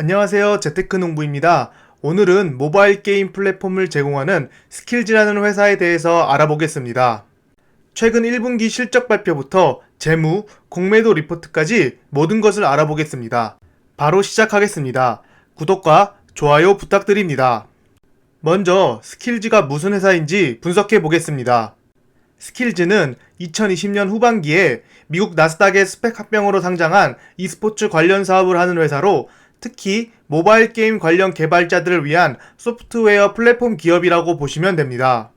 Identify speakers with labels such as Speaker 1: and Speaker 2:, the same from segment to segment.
Speaker 1: 안녕하세요. 재테크농부입니다. 오늘은 모바일 게임 플랫폼을 제공하는 스킬즈라는 회사에 대해서 알아보겠습니다. 최근 1분기 실적 발표부터 재무, 공매도 리포트까지 모든 것을 알아보겠습니다. 바로 시작하겠습니다. 구독과 좋아요 부탁드립니다. 먼저 스킬즈가 무슨 회사인지 분석해 보겠습니다. 스킬즈는 2020년 후반기에 미국 나스닥의 스펙 합병으로 상장한 e스포츠 관련 사업을 하는 회사로 특히 모바일 게임 관련 개발자들을 위한 소프트웨어 플랫폼 기업이라고 보시면 됩니다.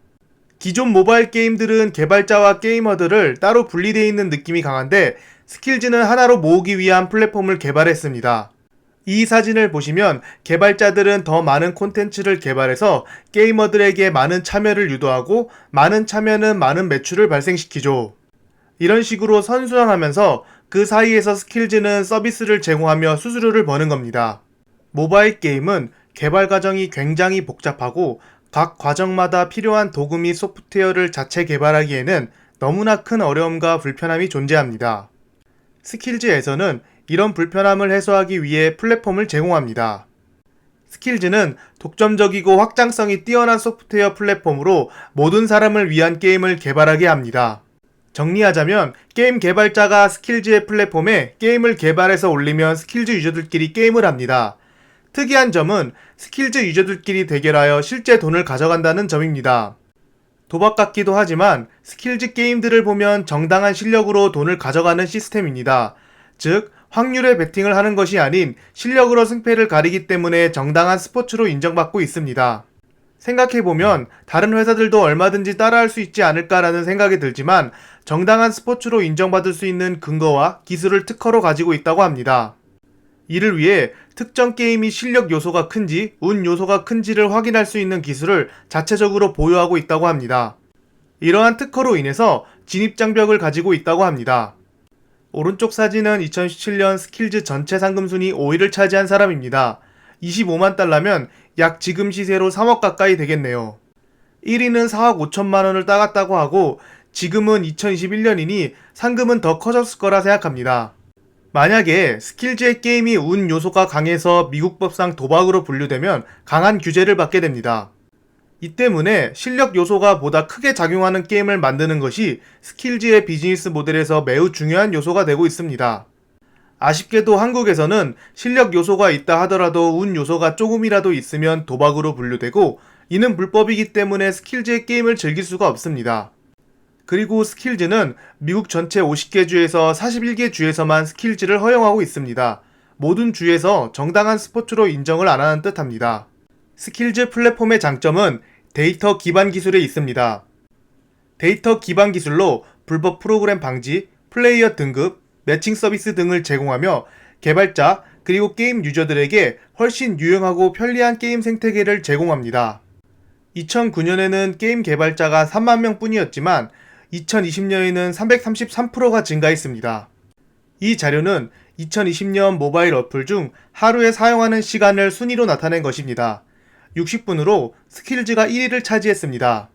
Speaker 1: 기존 모바일 게임들은 개발자와 게이머들을 따로 분리되어 있는 느낌이 강한데 스킬즈는 하나로 모으기 위한 플랫폼을 개발했습니다. 이 사진을 보시면 개발자들은 더 많은 콘텐츠를 개발해서 게이머들에게 많은 참여를 유도하고 많은 참여는 많은 매출을 발생시키죠. 이런 식으로 선순환하면서 그 사이에서 스킬즈는 서비스를 제공하며 수수료를 버는 겁니다. 모바일 게임은 개발 과정이 굉장히 복잡하고 각 과정마다 필요한 도구 및 소프트웨어를 자체 개발하기에는 너무나 큰 어려움과 불편함이 존재합니다. 스킬즈에서는 이런 불편함을 해소하기 위해 플랫폼을 제공합니다. 스킬즈는 독점적이고 확장성이 뛰어난 소프트웨어 플랫폼으로 모든 사람을 위한 게임을 개발하게 합니다. 정리하자면 게임 개발자가 스킬즈의 플랫폼에 게임을 개발해서 올리면 스킬즈 유저들끼리 게임을 합니다. 특이한 점은 스킬즈 유저들끼리 대결하여 실제 돈을 가져간다는 점입니다. 도박 같기도 하지만 스킬즈 게임들을 보면 정당한 실력으로 돈을 가져가는 시스템입니다. 즉, 확률에 베팅을 하는 것이 아닌 실력으로 승패를 가리기 때문에 정당한 스포츠로 인정받고 있습니다. 생각해보면 다른 회사들도 얼마든지 따라할 수 있지 않을까라는 생각이 들지만 정당한 스포츠로 인정받을 수 있는 근거와 기술을 특허로 가지고 있다고 합니다. 이를 위해 특정 게임이 실력 요소가 큰지 운 요소가 큰지를 확인할 수 있는 기술을 자체적으로 보유하고 있다고 합니다. 이러한 특허로 인해서 진입장벽을 가지고 있다고 합니다. 오른쪽 사진은 2017년 스킬즈 전체 상금 순위 5위를 차지한 사람입니다. 25만 달러면 약 지금 시세로 3억 가까이 되겠네요. 1위는 4억 5천만 원을 따갔다고 하고 지금은 2021년이니 상금은 더 커졌을 거라 생각합니다. 만약에 스킬즈의 게임이 운 요소가 강해서 미국 법상 도박으로 분류되면 강한 규제를 받게 됩니다. 이 때문에 실력 요소가 보다 크게 작용하는 게임을 만드는 것이 스킬즈의 비즈니스 모델에서 매우 중요한 요소가 되고 있습니다. 아쉽게도 한국에서는 실력 요소가 있다 하더라도 운 요소가 조금이라도 있으면 도박으로 분류되고 이는 불법이기 때문에 스킬즈의 게임을 즐길 수가 없습니다. 그리고 스킬즈는 미국 전체 50개 주에서 41개 주에서만 스킬즈를 허용하고 있습니다. 모든 주에서 정당한 스포츠로 인정을 안 하는 뜻합니다. 스킬즈 플랫폼의 장점은 데이터 기반 기술에 있습니다. 데이터 기반 기술로 불법 프로그램 방지, 플레이어 등급, 매칭 서비스 등을 제공하며 개발자 그리고 게임 유저들에게 훨씬 유용하고 편리한 게임 생태계를 제공합니다. 2009년에는 게임 개발자가 3만 명 뿐이었지만 2020년에는 333%가 증가했습니다. 이 자료는 2020년 모바일 어플 중 하루에 사용하는 시간을 순위로 나타낸 것입니다. 60분으로 스킬즈가 1위를 차지했습니다.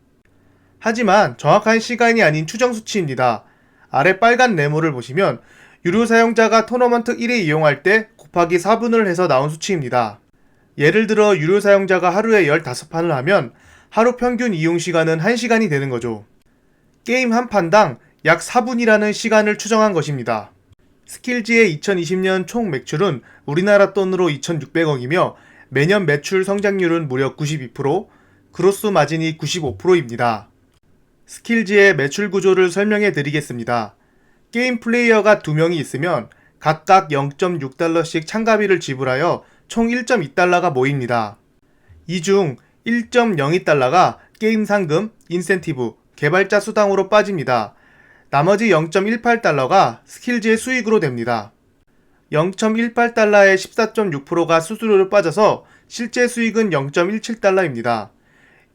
Speaker 1: 하지만 정확한 시간이 아닌 추정 수치입니다. 아래 빨간 네모를 보시면 유료 사용자가 토너먼트 1회 이용할 때 곱하기 4분을 해서 나온 수치입니다. 예를 들어 유료 사용자가 하루에 15판을 하면 하루 평균 이용 시간은 1시간이 되는 거죠. 게임 한 판당 약 4분이라는 시간을 추정한 것입니다. 스킬즈의 2020년 총 매출은 우리나라 돈으로 2,600억이며 매년 매출 성장률은 무려 92%, 그로스 마진이 95%입니다. 스킬즈의 매출 구조를 설명해 드리겠습니다. 게임 플레이어가 2명이 있으면 각각 0.6달러씩 참가비를 지불하여 총 1.2달러가 모입니다. 이 중 1.02달러가 게임 상금, 인센티브, 개발자 수당으로 빠집니다. 나머지 0.18달러가 스킬즈의 수익으로 됩니다. 0.18달러의 14.6%가 수수료로 빠져서 실제 수익은 0.17달러입니다.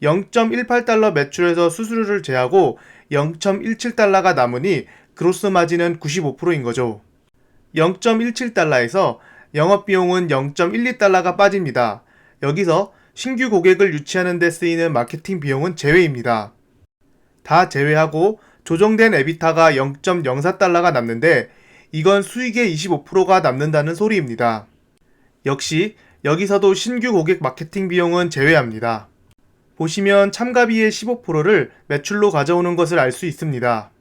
Speaker 1: 0.18달러 매출에서 수수료를 제하고 0.17달러가 남으니 그로스 마진은 95%인 거죠. 0.17달러에서 영업비용은 0.12달러가 빠집니다. 여기서 신규 고객을 유치하는 데 쓰이는 마케팅 비용은 제외입니다. 다 제외하고 조정된 에비타가 0.04달러가 남는데 이건 수익의 25%가 남는다는 소리입니다. 역시 여기서도 신규 고객 마케팅 비용은 제외합니다. 보시면 참가비의 15%를 매출로 가져오는 것을 알 수 있습니다.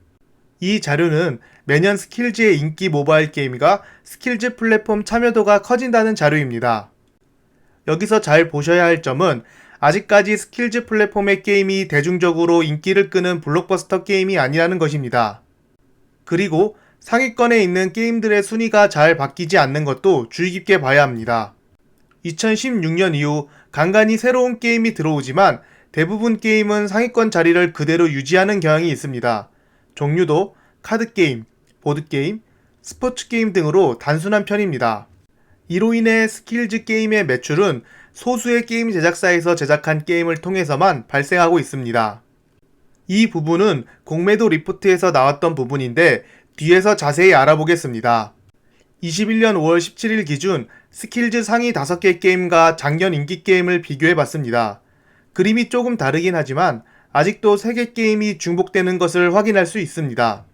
Speaker 1: 이 자료는 매년 스킬즈의 인기 모바일 게임과 스킬즈 플랫폼 참여도가 커진다는 자료입니다. 여기서 잘 보셔야 할 점은 아직까지 스킬즈 플랫폼의 게임이 대중적으로 인기를 끄는 블록버스터 게임이 아니라는 것입니다. 그리고 상위권에 있는 게임들의 순위가 잘 바뀌지 않는 것도 주의 깊게 봐야 합니다. 2016년 이후 간간히 새로운 게임이 들어오지만 대부분 게임은 상위권 자리를 그대로 유지하는 경향이 있습니다. 종류도 카드게임, 보드게임, 스포츠게임 등으로 단순한 편입니다. 이로 인해 스킬즈 게임의 매출은 소수의 게임 제작사에서 제작한 게임을 통해서만 발생하고 있습니다. 이 부분은 공매도 리포트에서 나왔던 부분인데 뒤에서 자세히 알아보겠습니다. 21년 5월 17일 기준 스킬즈 상위 5개 게임과 작년 인기 게임을 비교해봤습니다. 그림이 조금 다르긴 하지만 아직도 3개 게임이 중복되는 것을 확인할 수 있습니다.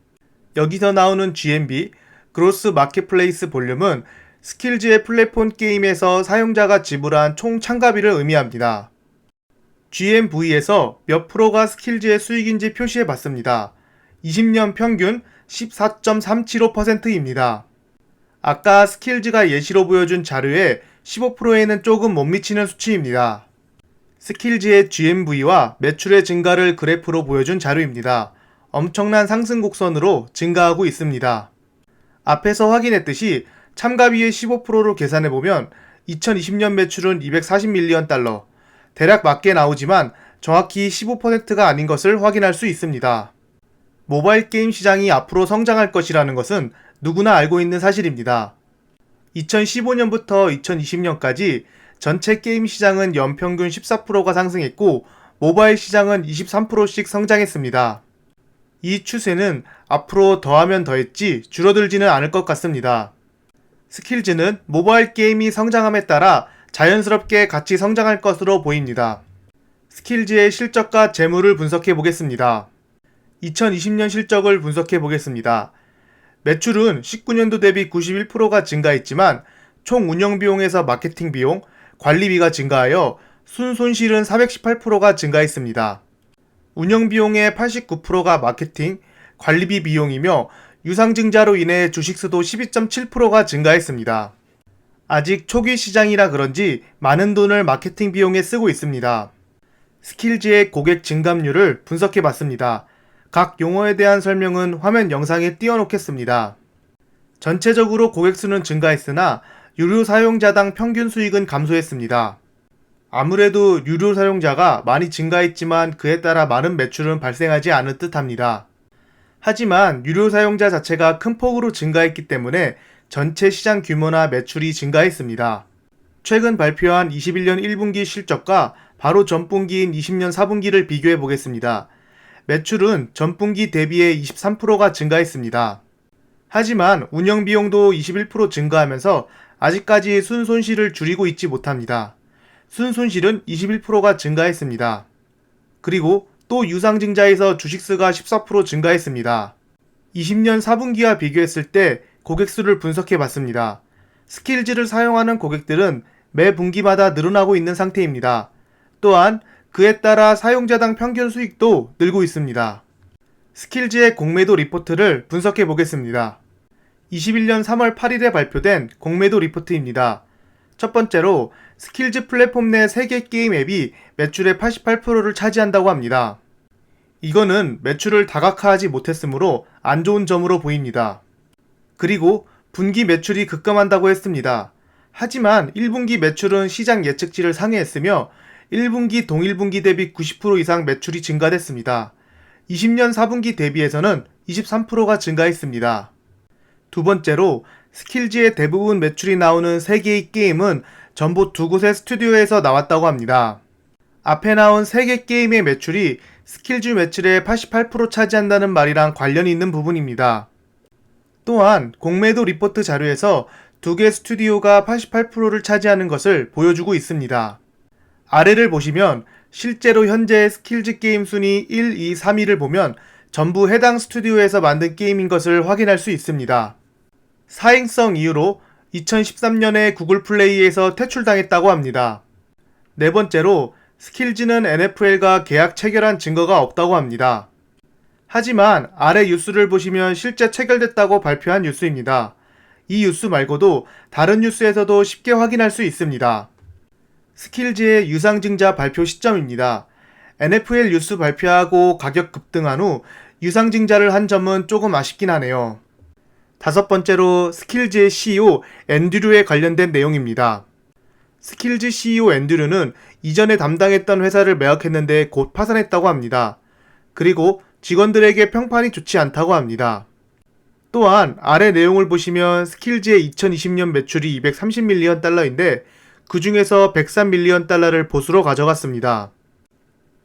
Speaker 1: 여기서 나오는 GMB, 그로스 마켓플레이스 볼륨은 스킬즈의 플랫폼 게임에서 사용자가 지불한 총 참가비를 의미합니다. GMV에서 몇 프로가 스킬즈의 수익인지 표시해봤습니다. 20년 평균 14.375%입니다. 아까 스킬즈가 예시로 보여준 자료의 15%에는 조금 못 미치는 수치입니다. 스킬즈의 GMV와 매출의 증가를 그래프로 보여준 자료입니다. 엄청난 상승 곡선으로 증가하고 있습니다. 앞에서 확인했듯이 참가비의 15%로 계산해보면 2020년 매출은 240밀리언 달러, 대략 맞게 나오지만 정확히 15%가 아닌 것을 확인할 수 있습니다. 모바일 게임 시장이 앞으로 성장할 것이라는 것은 누구나 알고 있는 사실입니다. 2015년부터 2020년까지 전체 게임 시장은 연평균 14%가 상승했고 모바일 시장은 23%씩 성장했습니다. 이 추세는 앞으로 더하면 더했지 줄어들지는 않을 것 같습니다. 스킬즈는 모바일 게임이 성장함에 따라 자연스럽게 같이 성장할 것으로 보입니다. 스킬즈의 실적과 재물을 분석해 보겠습니다. 2020년 실적을 분석해 보겠습니다. 매출은 19년도 대비 91%가 증가했지만 총 운영비용에서 마케팅 비용, 관리비가 증가하여 순손실은 418%가 증가했습니다. 운영비용의 89%가 마케팅, 관리비 비용이며 유상증자로 인해 주식수도 12.7%가 증가했습니다. 아직 초기 시장이라 그런지 많은 돈을 마케팅 비용에 쓰고 있습니다. 스킬즈의 고객 증감률을 분석해 봤습니다. 각 용어에 대한 설명은 화면 영상에 띄워놓겠습니다. 전체적으로 고객 수는 증가했으나 유료 사용자당 평균 수익은 감소했습니다. 아무래도 유료 사용자가 많이 증가했지만 그에 따라 많은 매출은 발생하지 않은 듯합니다. 하지만 유료 사용자 자체가 큰 폭으로 증가했기 때문에 전체 시장 규모나 매출이 증가했습니다. 최근 발표한 21년 1분기 실적과 바로 전분기인 20년 4분기를 비교해 보겠습니다. 매출은 전분기 대비해 23%가 증가했습니다. 하지만 운영비용도 21% 증가하면서 아직까지 순손실을 줄이고 있지 못합니다. 순손실은 21%가 증가했습니다. 그리고 또 유상증자에서 주식수가 14% 증가했습니다. 20년 4분기와 비교했을 때 고객수를 분석해 봤습니다. 스킬즈를 사용하는 고객들은 매 분기마다 늘어나고 있는 상태입니다. 또한 그에 따라 사용자당 평균 수익도 늘고 있습니다. 스킬즈의 공매도 리포트를 분석해 보겠습니다. 21년 3월 8일에 발표된 공매도 리포트입니다. 첫 번째로 스킬즈 플랫폼 내 3개 게임 앱이 매출의 88%를 차지한다고 합니다. 이거는 매출을 다각화하지 못했으므로 안 좋은 점으로 보입니다. 그리고 분기 매출이 급감한다고 했습니다. 하지만 1분기 매출은 시장 예측치를 상회했으며 1분기 동일분기 대비 90% 이상 매출이 증가됐습니다. 20년 4분기 대비해서는 23%가 증가했습니다. 두 번째로 스킬즈의 대부분 매출이 나오는 3개의 게임은 전부 두 곳의 스튜디오에서 나왔다고 합니다. 앞에 나온 3개 게임의 매출이 스킬즈 매출의 88% 차지한다는 말이랑 관련이 있는 부분입니다. 또한 공매도 리포트 자료에서 2개 스튜디오가 88%를 차지하는 것을 보여주고 있습니다. 아래를 보시면 실제로 현재 스킬즈 게임 순위 1, 2, 3위를 보면 전부 해당 스튜디오에서 만든 게임인 것을 확인할 수 있습니다. 사행성 이유로 2013년에 구글 플레이에서 퇴출당했다고 합니다. 네 번째로 스킬즈는 NFL과 계약 체결한 증거가 없다고 합니다. 하지만 아래 뉴스를 보시면 실제 체결됐다고 발표한 뉴스입니다. 이 뉴스 말고도 다른 뉴스에서도 쉽게 확인할 수 있습니다. 스킬즈의 유상증자 발표 시점입니다. NFL 뉴스 발표하고 가격 급등한 후 유상증자를 한 점은 조금 아쉽긴 하네요. 다섯 번째로 스킬즈의 CEO 앤드류에 관련된 내용입니다. 스킬즈 CEO 앤드류는 이전에 담당했던 회사를 매각했는데 곧 파산했다고 합니다. 그리고 직원들에게 평판이 좋지 않다고 합니다. 또한 아래 내용을 보시면 스킬즈의 2020년 매출이 230밀리언 달러인데 그 중에서 103밀리언 달러를 보수로 가져갔습니다.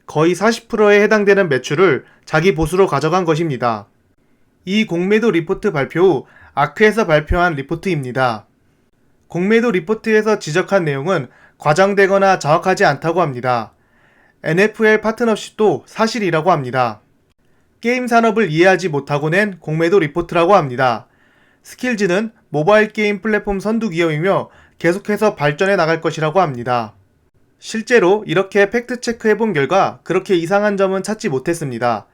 Speaker 1: 거의 40%에 해당되는 매출을 자기 보수로 가져간 것입니다. 이 공매도 리포트 발표 후 아크에서 발표한 리포트입니다. 공매도 리포트에서 지적한 내용은 과장되거나 정확하지 않다고 합니다. NFL 파트너십도 사실이라고 합니다. 게임 산업을 이해하지 못하고 낸 공매도 리포트라고 합니다. 스킬즈는 모바일 게임 플랫폼 선두 기업이며 계속해서 발전해 나갈 것이라고 합니다. 실제로 이렇게 팩트 체크해본 결과 그렇게 이상한 점은 찾지 못했습니다.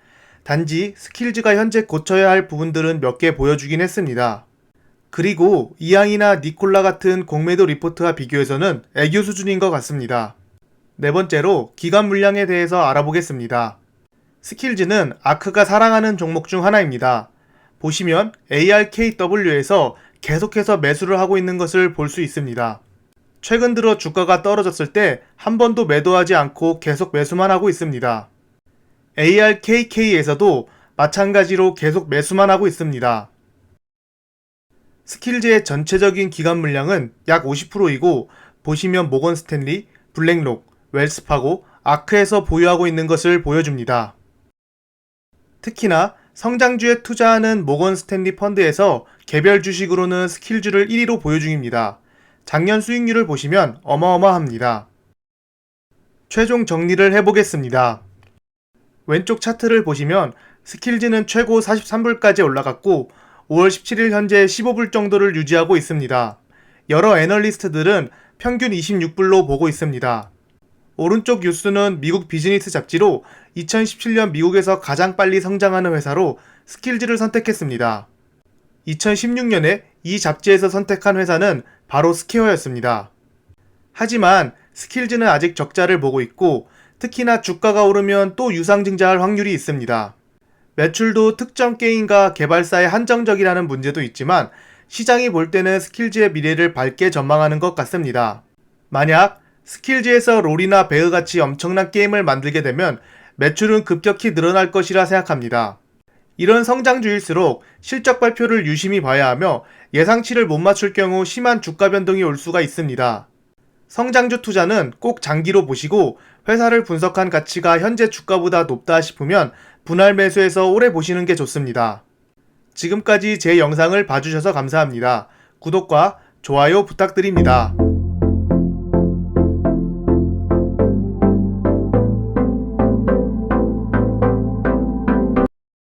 Speaker 1: 단지 스킬즈가 현재 고쳐야 할 부분들은 몇 개 보여주긴 했습니다. 그리고 이앙이나 니콜라 같은 공매도 리포트와 비교해서는 애교 수준인 것 같습니다. 네 번째로 기간 물량에 대해서 알아보겠습니다. 스킬즈는 아크가 사랑하는 종목 중 하나입니다. 보시면 ARKW에서 계속해서 매수를 하고 있는 것을 볼 수 있습니다. 최근 들어 주가가 떨어졌을 때 한 번도 매도하지 않고 계속 매수만 하고 있습니다. ARKK에서도 마찬가지로 계속 매수만 하고 있습니다. 스킬즈의 전체적인 기간 물량은 약 50%이고 보시면 모건 스탠리, 블랙록, 웰스파고, 아크에서 보유하고 있는 것을 보여줍니다. 특히나 성장주에 투자하는 모건 스탠리 펀드에서 개별 주식으로는 스킬즈를 1위로 보유 중입니다. 작년 수익률을 보시면 어마어마합니다. 최종 정리를 해보겠습니다. 왼쪽 차트를 보시면 스킬즈는 최고 43불까지 올라갔고 5월 17일 현재 15불 정도를 유지하고 있습니다. 여러 애널리스트들은 평균 26불로 보고 있습니다. 오른쪽 뉴스는 미국 비즈니스 잡지로 2017년 미국에서 가장 빨리 성장하는 회사로 스킬즈를 선택했습니다. 2016년에 이 잡지에서 선택한 회사는 바로 스퀘어였습니다. 하지만 스킬즈는 아직 적자를 보고 있고 특히나 주가가 오르면 또 유상증자할 확률이 있습니다. 매출도 특정 게임과 개발사에 한정적이라는 문제도 있지만 시장이 볼 때는 스킬즈의 미래를 밝게 전망하는 것 같습니다. 만약 스킬즈에서 롤이나 배그같이 엄청난 게임을 만들게 되면 매출은 급격히 늘어날 것이라 생각합니다. 이런 성장주일수록 실적 발표를 유심히 봐야 하며 예상치를 못 맞출 경우 심한 주가 변동이 올 수가 있습니다. 성장주 투자는 꼭 장기로 보시고 회사를 분석한 가치가 현재 주가보다 높다 싶으면 분할 매수해서 오래 보시는 게 좋습니다. 지금까지 제 영상을 봐주셔서 감사합니다. 구독과 좋아요 부탁드립니다.